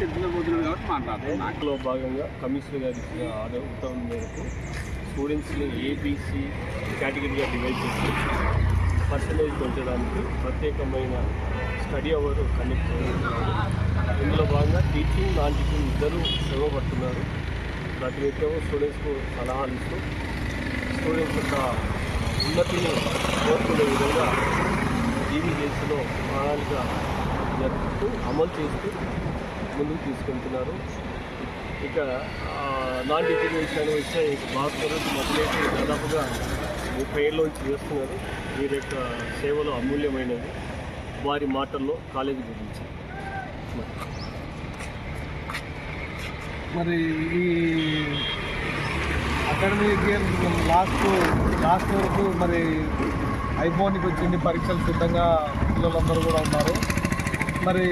చర్చలో పోతున్నాడు కాబట్టి మాట్లాడుతున్నాను. దాంట్లో భాగంగా కమిషనర్ గారి ఇచ్చిన ఆర్డర్ ఉత్తర్వుల మేరకు స్టూడెంట్స్ని ఏబీసీ కేటగిరీగా డివైడ్ చేసి పర్సంటేజ్ పెంచడానికి ప్రత్యేకమైన స్టడీ అవర్ కండక్ట్ చేస్తున్నారు. ఇందులో భాగంగా టీచింగ్ నాన్ టీచింగ్ ఇద్దరు శ్రమ పడుతున్నారు. ప్రతినిత్యం స్టూడెంట్స్కు సలహాలు ఇస్తూ స్టూడెంట్స్ యొక్క ఉన్నతిని కోరుకునే విధంగా జీవీజేసీలో ప్రణాళిక జరుపుతూ అమలు చేస్తూ ముందుకు తీసుకెళ్తున్నారు. ఇక నాన్ టీచింగ్ విషయాన్ని వస్తే భాస్కర్ మొదలైతే దాదాపుగా 30 ఏళ్ళ నుంచి చేస్తున్నారు. వీరి యొక్క సేవలు అమూల్యమైనవి. వారి మాటల్లో కాలేజీ గురించి మరి ఈ అకాడమిక్ ఇయర్ లాస్ట్ వరకు మరి అయిపోనికి వచ్చింది. పరీక్షలు సిద్ధంగా పిల్లలందరూ కూడా ఉన్నారు. మరి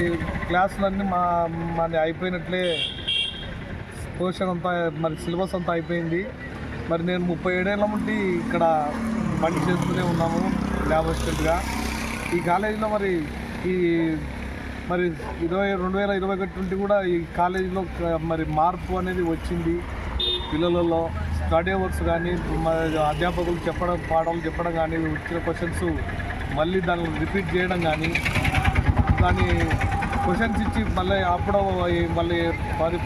క్లాసులన్నీ మాది అయిపోయినట్లే, పోర్షన్ అంతా మరి సిలబస్ అంతా అయిపోయింది. మరి నేను 37 ఏళ్ళ నుండి ఇక్కడ పని చేస్తూనే ఉన్నాము ల్యాబ్ అసిస్టెంట్గా. ఈ కాలేజీలో మరి 2021 నుండి కూడా ఈ కాలేజీలో మరి మార్పు అనేది వచ్చింది. పిల్లలలో స్టడీ అవర్స్ కానీ అధ్యాపకులు పాఠాలు చెప్పడం కానీ వచ్చిన క్వశ్చన్స్ మళ్ళీ దాన్ని రిపీట్ చేయడం కానీ దాని క్వశ్చన్స్ ఇచ్చి మళ్ళీ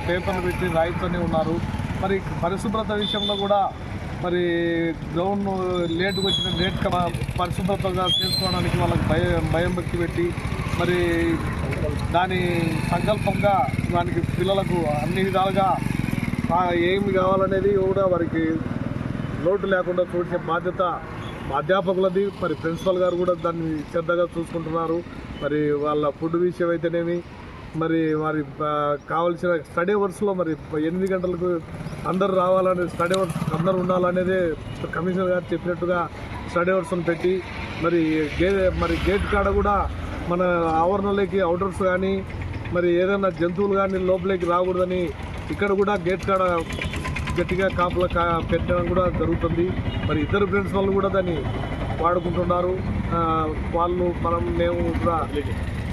పేపర్లు పెట్టి రాయితూనే ఉన్నారు. మరి పరిశుభ్రత విషయంలో కూడా మరి గ్రౌండ్ లేట్గా వచ్చిన పరిశుభ్రతగా చేసుకోవడానికి వాళ్ళకి భయం భక్తి పెట్టి మరి దాని సంకల్పంగా దానికి పిల్లలకు అన్ని విధాలుగా ఏమి కావాలనేది కూడా వారికి లోటు లేకుండా చూసే బాధ్యత అధ్యాపకులది. మరి ప్రిన్సిపల్ గారు కూడా దాన్ని శ్రద్ధగా చూసుకుంటున్నారు. మరి వాళ్ళ ఫుడ్ విషయం అయితేనేమి మరి కావాల్సిన స్టడీ అవర్స్లో మరి 8 గంటలకు అందరూ రావాలనే స్టడీ అవర్స్ అందరూ ఉండాలనేదే కమిషనర్ గారు చెప్పినట్టుగా స్టడీ అవర్స్ని పెట్టి మరి గేట్ కాడ కూడా మన ఆవరణలోకి అవుటర్స్ కానీ మరి ఏదైనా జంతువులు కానీ లోపలికి రాకూడదని ఇక్కడ కూడా గేట్ కాడ గట్టిగా కాపులా పెట్టడం కూడా జరుగుతుంది. మరి ఇద్దరు ప్రిన్సిపల్ కూడా దాన్ని వాడుకుంటున్నారు. మేము కూడా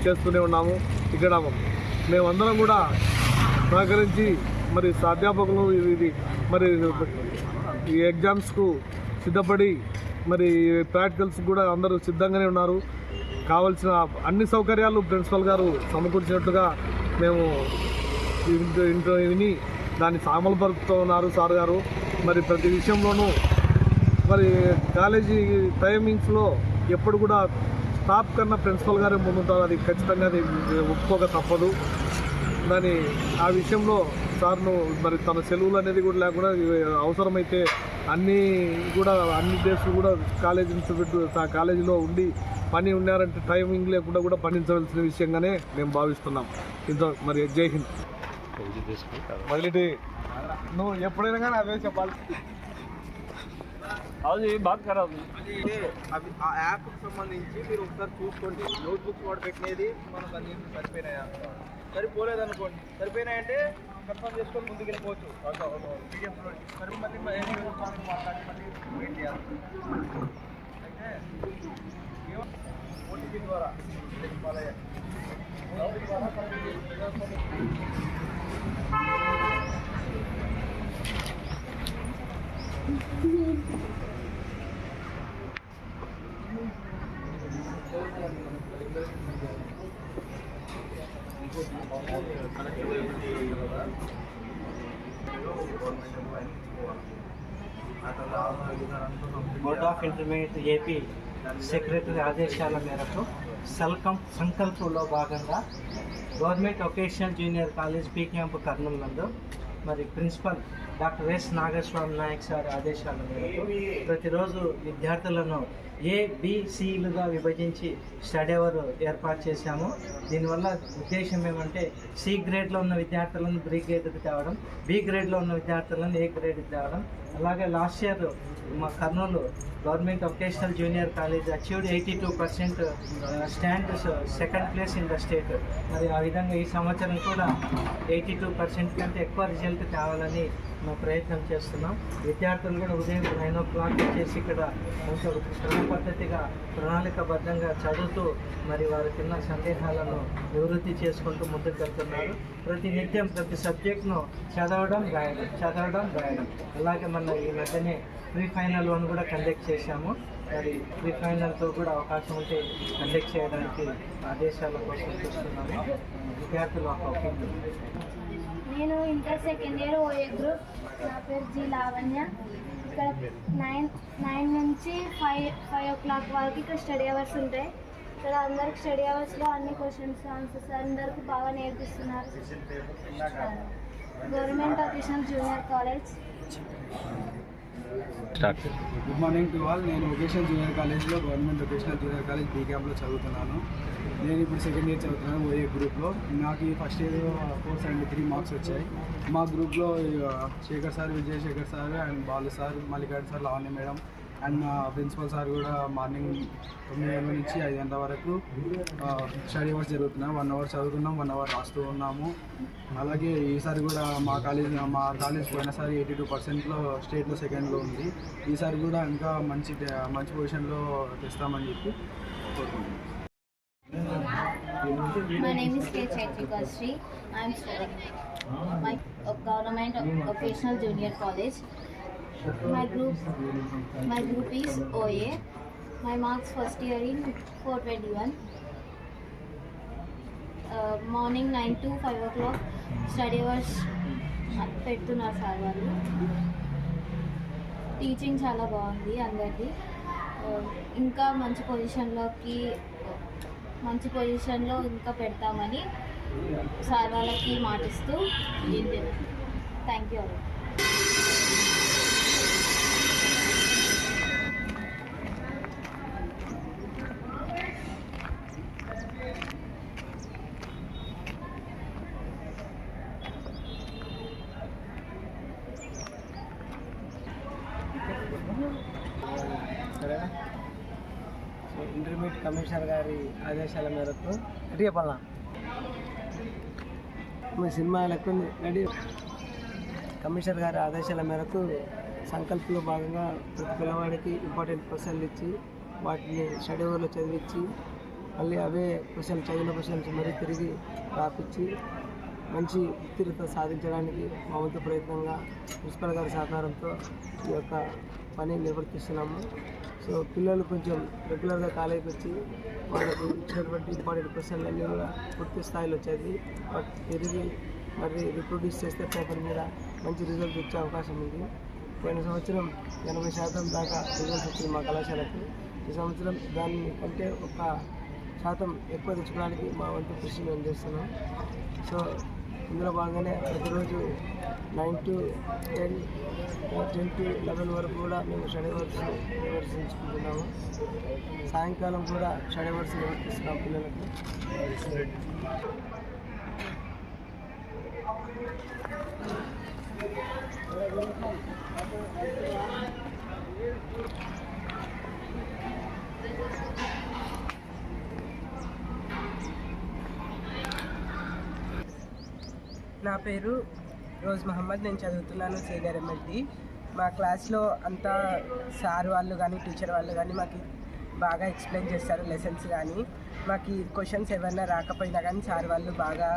చేస్తూనే ఉన్నాము. ఇక్కడ మేమందరం కూడా సహకరించి మరి అధ్యాపకులు మరి ఈ ఎగ్జామ్స్కు సిద్ధపడి మరి ప్రాక్టికల్స్ కూడా అందరూ సిద్ధంగానే ఉన్నారు. కావాల్సిన అన్ని సౌకర్యాలు ప్రిన్సిపల్ గారు సమకూర్చినట్టుగా మేము ఇంట్లో విని దాన్ని అమలుపరుస్తూ ఉన్నారు సార్ గారు. మరి ప్రతి విషయంలోనూ మరి కాలేజీ టైమింగ్స్లో ఎప్పుడు కూడా స్టాఫ్ కన్నా ప్రిన్సిపల్ గారే ముందుంటారు. అది ఖచ్చితంగా అది ఒప్పుకోక తప్పదు. ఆ విషయంలో సార్ను మరి తన సెలవులు అనేది కూడా లేకుండా అవసరమైతే అన్ని డేస్ కూడా కాలేజీలో ఉండి పని ఉన్నారంటే టైమింగ్ లేకుండా కూడా పనించవలసిన విషయంగానే మేము భావిస్తున్నాం. ఇంత మరి జై హింద్. మొదటి నువ్వు ఎప్పుడైనా కానీ అదే చెప్పాలి. అది బాగా ఖరాబ్. ఆ యాప్కి సంబంధించి మీరు ఒకసారి చూసుకోండి. నోట్బుక్స్ వాడు పెట్టినది మనం దాన్ని సరిపోయినాయా, సరిపోలేదనుకోండి. సరిపోయినాయంటే కన్ఫర్మ్ చేసుకొని ముందుకు వెళ్ళిపోవచ్చు. పీడిఎఫ్లో మరి మళ్ళీ మాట్లాడి మళ్ళీ వెయిట్ చేయాలి. అయితే ఓటీపీ ద్వారా board of intermediate AP secretary ఆదేశాల మేరకు సంకల్పంలో భాగంగా government vocational junior college P camp Kurnool నందు మరి principal doctor S Nagaswamy Naik sir ఆదేశాల మేరకు ప్రతిరోజు విద్యార్థులను ABCలుగా విభజించి స్టడీ అవర్ ఏర్పాటు చేశాము. దీనివల్ల ఉద్దేశం ఏమంటే C గ్రేడ్లో ఉన్న విద్యార్థులను B గ్రేడ్కి తేవడం, B గ్రేడ్లో ఉన్న విద్యార్థులను A గ్రేడ్కి తేవడం, అలాగే లాస్ట్ ఇయర్ మా Kurnool government vocational junior college achieved 82% stand second place in the state. మరి ఆ విధంగా ఈ సంవత్సరం కూడా 82% కంటే ఎక్కువ రిజల్ట్ కావాలని మేము ప్రయత్నం చేస్తున్నాం. విద్యార్థులు కూడా ఉదయం 9 o'clock వచ్చేసి ఇక్కడ కొంచెం క్రమ పద్ధతిగా ప్రణాళికబద్ధంగా చదువుతూ మరి వారికి ఉన్న సందేహాలను నివృత్తి చేసుకుంటూ ముందుకు వెళ్తున్నారు. ప్రతి నిత్యం ప్రతి సబ్జెక్ట్ను చదవడం రాయడం. అలాగే మన ఈ మధ్యనే ప్రీ ఫైనల్ 1 కూడా కండక్ట్ చేశాము. మరి ప్రీ ఫైనల్తో కూడా అవకాశం ఉంటే కండక్ట్ చేయడానికి ఆదేశాల కోసం చూస్తున్నాము. విద్యార్థులు ఒక ఒపీనియన్. నేను inter second year OA group. నా పేరు జి లావణ్య. ఇక్కడ 9 నుంచి 5 o'clock వరకు ఇక్కడ స్టడీ అవర్స్ ఉంటాయి. ఇక్కడ అందరికి స్టడీ అవర్స్లో అన్ని క్వశ్చన్స్ ఆన్సర్స్ అందరికీ బాగా నేర్పిస్తున్నారు. Government vocational junior college. Good morning to all. నేను వొకేషనల్ జూనియర్ కాలేజ్లో government vocational junior college B క్యాంప్లో చదువుతున్నాను. నేను ఇప్పుడు సెకండ్ ఇయర్ చదువుతున్నాను ఓఏ గ్రూప్లో. నాకు ఈ ఫస్ట్ ఇయర్ 473 మార్క్స్ వచ్చాయి. మా గ్రూప్లో Shekhar sir, Vijayashekhar sir and Balu sir, Mallikarjuna sir, Lavanya madam and మా ప్రిన్సిపల్ సార్ కూడా మార్నింగ్ 9 గంటల నుంచి 5 గంటల వరకు స్టడీ అవర్స్ జరుగుతున్నాయి. 1 hour చదువుతున్నాం, 1 hour రాస్తూ ఉన్నాము. అలాగే ఈసారి కూడా మా కాలేజ్ పోయినసారి 82%లో స్టేట్లో సెకండ్లో ఉంది. ఈసారి కూడా ఇంకా మంచి పొజిషన్లో తెస్తామని చెప్పి కోరుకుంటున్నాం. My name is K. Chaitrika Sri. I am studying my government vocational junior college. My group is OA. My marks first year in 421. Morning 9 to 5 o'clock study hours పెడుతున్నారు సార్ వాళ్ళు. టీచింగ్ చాలా బాగుంది అందరిది. ఇంకా మంచి పొజిషన్లో ఇంకా పెడతామని సార్ వాళ్ళకి మాటిస్తూ థ్యాంక్ యూ. ఇంటర్మీడియట్ కమిషనర్ గారి ఆదేశాల మేరకు రెడీ మీ సినిమా లెక్కుంది రెడీ. కమిషనర్ గారి ఆదేశాల మేరకు సంకల్పంలో భాగంగా ప్రతి పిల్లవాడికి ఇంపార్టెంట్ క్వశ్చన్లు ఇచ్చి వాటిని స్టడీ అవర్లో చదివించి మళ్ళీ అవే చదివిన క్వశ్చన్స్ మరీ తిరిగి రాపించి మంచి ఉత్తీర్ణత సాధించడానికి మా వంతు ప్రయత్నంగా ప్రిన్సిపల్ గారి సహకారంతో ఈ యొక్క పని నిర్వర్తిస్తున్నాము. సో పిల్లలు కొంచెం రెగ్యులర్గా కాలేజీకి వచ్చి వాళ్ళకు ఇచ్చినటువంటి ఇంపార్టెంట్ క్వశ్చన్లన్నీ కూడా పూర్తి స్థాయిలో చదివి వాటి తిరిగి మరి రిప్రొడ్యూస్ చేస్తే పేపర్ మీద మంచి రిజల్ట్ వచ్చే అవకాశం ఉంది. పోయిన సంవత్సరం 80% దాకా రిజల్ట్స్ వచ్చింది మా కళాశాలకు. ఈ సంవత్సరం దాన్ని కంటే 1% ఎక్కువ తెచ్చుకోవడానికి మా వంతు కృషి మేము చేస్తున్నాం. సో ఇందులో భాగంగానే ప్రతిరోజు 9 to 10, 10 to 11 వరకు కూడా మేము స్టడీ అవర్స్ నిర్వర్తించుకుంటున్నాము. సాయంకాలం కూడా స్టడీ అవర్స్ నిర్వర్తిస్తున్నాం పిల్లలకు. నా పేరు రోజ్ మహమ్మద్. నేను చదువుతున్నాను సీనియర్ MLT. మా క్లాస్లో అంతా సార్ వాళ్ళు కానీ టీచర్ వాళ్ళు కానీ మాకు బాగా ఎక్స్ప్లెయిన్ చేస్తారు లెసన్స్ కానీ. మాకు క్వశ్చన్స్ ఏమైనా రాకపోయినా కానీ సార్ వాళ్ళు బాగా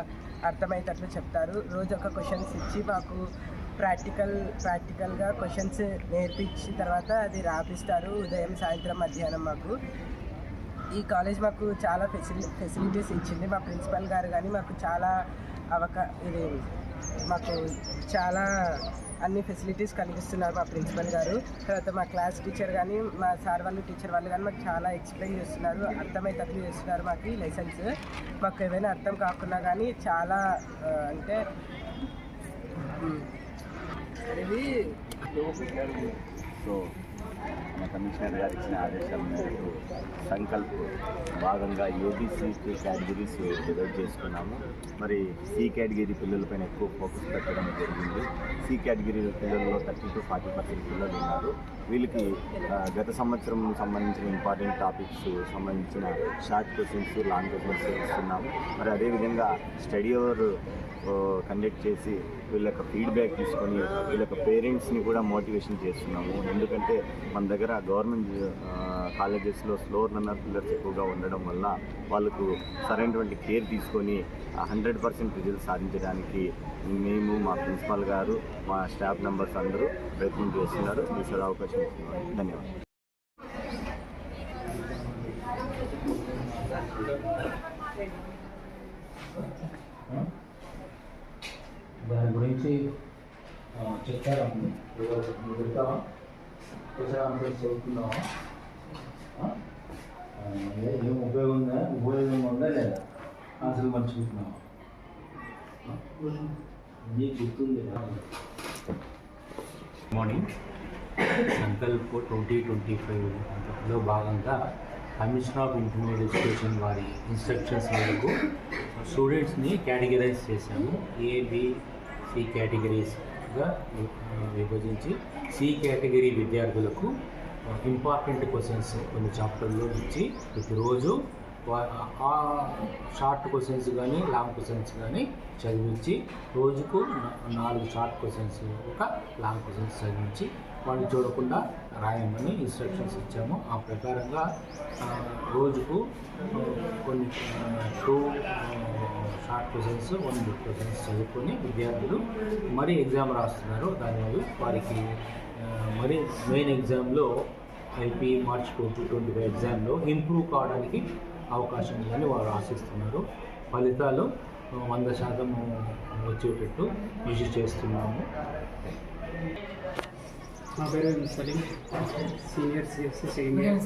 అర్థమయ్యేటట్లు చెప్తారు. రోజు ఒక క్వశ్చన్స్ ఇచ్చి మాకు ప్రాక్టికల్గా క్వశ్చన్స్ నేర్పించిన తర్వాత అది రాపిస్తారు ఉదయం, సాయంత్రం, మధ్యాహ్నం. మాకు ఈ కాలేజ్ మాకు చాలా ఫెసిలిటీస్ ఇచ్చింది. మా ప్రిన్సిపల్ గారు కానీ మాకు చాలా మాకు చాలా అన్ని ఫెసిలిటీస్ కలిగిస్తున్నారు మా ప్రిన్సిపల్ గారు. తర్వాత మా క్లాస్ టీచర్ కానీ మా సార్ వాళ్ళు టీచర్ వాళ్ళు కానీ మాకు చాలా ఎక్స్ప్లెయిన్ చేస్తున్నారు, అర్థమయ్యేటట్లు చేస్తున్నారు. మాకు ఈ లెసన్స్ మాకు ఏమైనా అర్థం కాకున్నా కానీ చాలా అంటే సో కమిషనర్ గారు ఇచ్చిన ఆదేశాల మేరకు సంకల్ప్ భాగంగా ఏబీసీ కేటగిరీస్ డివైడ్ చేసుకున్నాము. మరి సి కేటగిరీ పిల్లలపైన ఎక్కువ ఫోకస్ పెట్టడం జరిగింది. సి కేటగిరీ పిల్లల్లో 30 to 40% పిల్లలు ఉన్నారు. వీళ్ళకి గత సంవత్సరం సంబంధించిన ఇంపార్టెంట్ టాపిక్స్ సంబంధించిన షార్ట్ క్వశ్చన్స్, లాంగ్ క్వశ్చన్స్ ఇస్తున్నాము. మరి అదేవిధంగా స్టడీ అవర్ కండక్ట్ చేసి వీళ్ళ యొక్క ఫీడ్బ్యాక్ తీసుకొని వీళ్ళ యొక్క పేరెంట్స్ని కూడా మోటివేషన్ చేస్తున్నాము. ఎందుకంటే మన దగ్గర గవర్నమెంట్ కాలేజెస్లో స్లోవర్ లర్నర్ పిల్లర్స్ ఎక్కువగా ఉండడం వల్ల వాళ్ళకు సరైనటువంటి కేర్ తీసుకొని 100% రిజల్ట్ సాధించడానికి మేము, మా ప్రిన్సిపాల్ గారు, మా స్టాఫ్ మెంబర్స్ అందరూ ప్రయత్నం చేస్తున్నారు. ఈ అవకాశం ఇస్తున్నారు. ధన్యవాదాలు. దాని గురించి చెప్తారా? చెప్తావా? చదువుతున్నావా? ఏం ఉపయోగం ఉందా లేదా? అసలు మర్చిపోతున్నావా? నీకు గుర్తుంది? మార్నింగ్ సంకల్ప్ 2025లో భాగంగా కమిషనర్ ఆఫ్ ఇంటర్మీడియట్ ఎడ్యుకేషన్ వారి ఇన్స్ట్రక్షన్స్ మేరకు స్టూడెంట్స్ని కేటగిరైజ్ చేశాము. ఏబిసి కేటగిరీస్గా విభజించి సి కేటగిరీ విద్యార్థులకు ఇంపార్టెంట్ క్వశ్చన్స్ కొన్ని చాప్టర్లో ఇచ్చి ప్రతిరోజు ఆ షార్ట్ క్వశ్చన్స్ కానీ లాంగ్ క్వశ్చన్స్ కానీ చదివించి రోజుకు 4 షార్ట్ క్వశ్చన్స్, ఒక లాంగ్ క్వశ్చన్స్ చదివించి వాళ్ళు చూడకుండా రాయమని ఇన్స్ట్రక్షన్స్ ఇచ్చాము. ఆ ప్రకారంగా రోజుకు కొన్ని 2 షార్ట్ క్వశ్చన్స్, 1 బిట్ క్వశ్చన్స్ చదువుకొని విద్యార్థులు మరీ ఎగ్జామ్ రాస్తున్నారు. దానివల్ల వారికి మరి మెయిన్ ఎగ్జామ్లో ఐపీ మార్చ్ 2025 ఎగ్జామ్లో ఇంప్రూవ్ కావడానికి అవకాశం ఉందని వారు ఆశిస్తున్నారు. ఫలితాలు 100% వచ్చేటట్టు కృషి చేస్తున్నాము. నా పేరు Salim, senior CSC second year.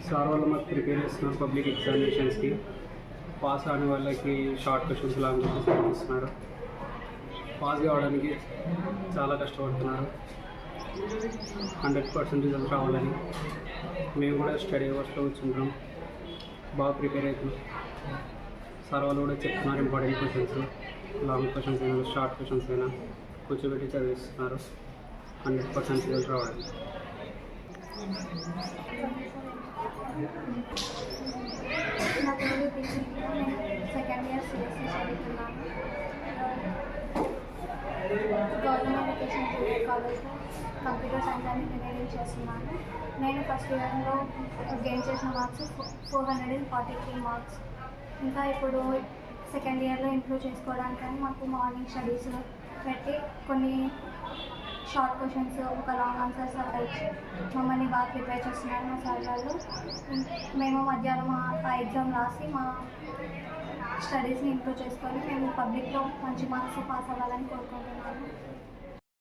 Sir వాళ్ళు మాకు ప్రిపేర్ చేస్తున్నారు పబ్లిక్ ఎగ్జామినేషన్స్కి. పాస్ అవని వాళ్ళకి షార్ట్ క్వశ్చన్స్, లాంగ్ క్వశ్చన్స్ ఇస్తున్నారు. పాస్ కావడానికి చాలా కష్టపడుతున్నారు. 100% రిజల్ట్ రావాలని మేము కూడా స్టడీ అవర్స్లో కూర్చుంటాం, బాగా ప్రిపేర్ అవుతున్నాం. సార్ వాళ్ళు కూడా చెప్తున్నారు ఇంపార్టెంట్ క్వశ్చన్స్, లాంగ్ క్వశ్చన్స్ అయినా షార్ట్ క్వశ్చన్స్ అయినా కూర్చోబెట్టి చదివిస్తున్నారు 100% రిజల్ట్ రావడానికి. నా పేరు టీచర్, నేను సెకండ్ ఇయర్ సిఎస్సి చదువుతున్నాను. గవర్నమెంట్ ఎడ్యుకేషన్ జూనియర్ కాలేజ్లో కంప్యూటర్ సైన్స్ అని ఇంజనీరింగ్ చేస్తున్నాను. నేను ఫస్ట్ ఇయర్లో గెయిన్ చేసిన మార్క్స్ 443 మార్క్స్. ఇంకా ఇప్పుడు సెకండ్ ఇయర్లో ఇంప్రూవ్ చేసుకోవడానికని మాకు మార్నింగ్ స్టడీస్ పెట్టి కొన్ని షార్ట్ క్వశ్చన్స్, ఒక లాంగ్ ఆన్సర్స్ అలా ఇచ్చి మమ్మల్ని బాగా ప్రిపేర్ చేస్తున్నారు మా సార్ వాళ్ళు. మేము మధ్యాహ్నం ఆ ఎగ్జామ్ రాసి మా స్టడీస్ని ఇంప్రూవ్ చేసుకొని మేము పబ్లిక్లో మంచి మార్క్స్ పాస్ అవ్వాలని కోరుకుంటున్నాము.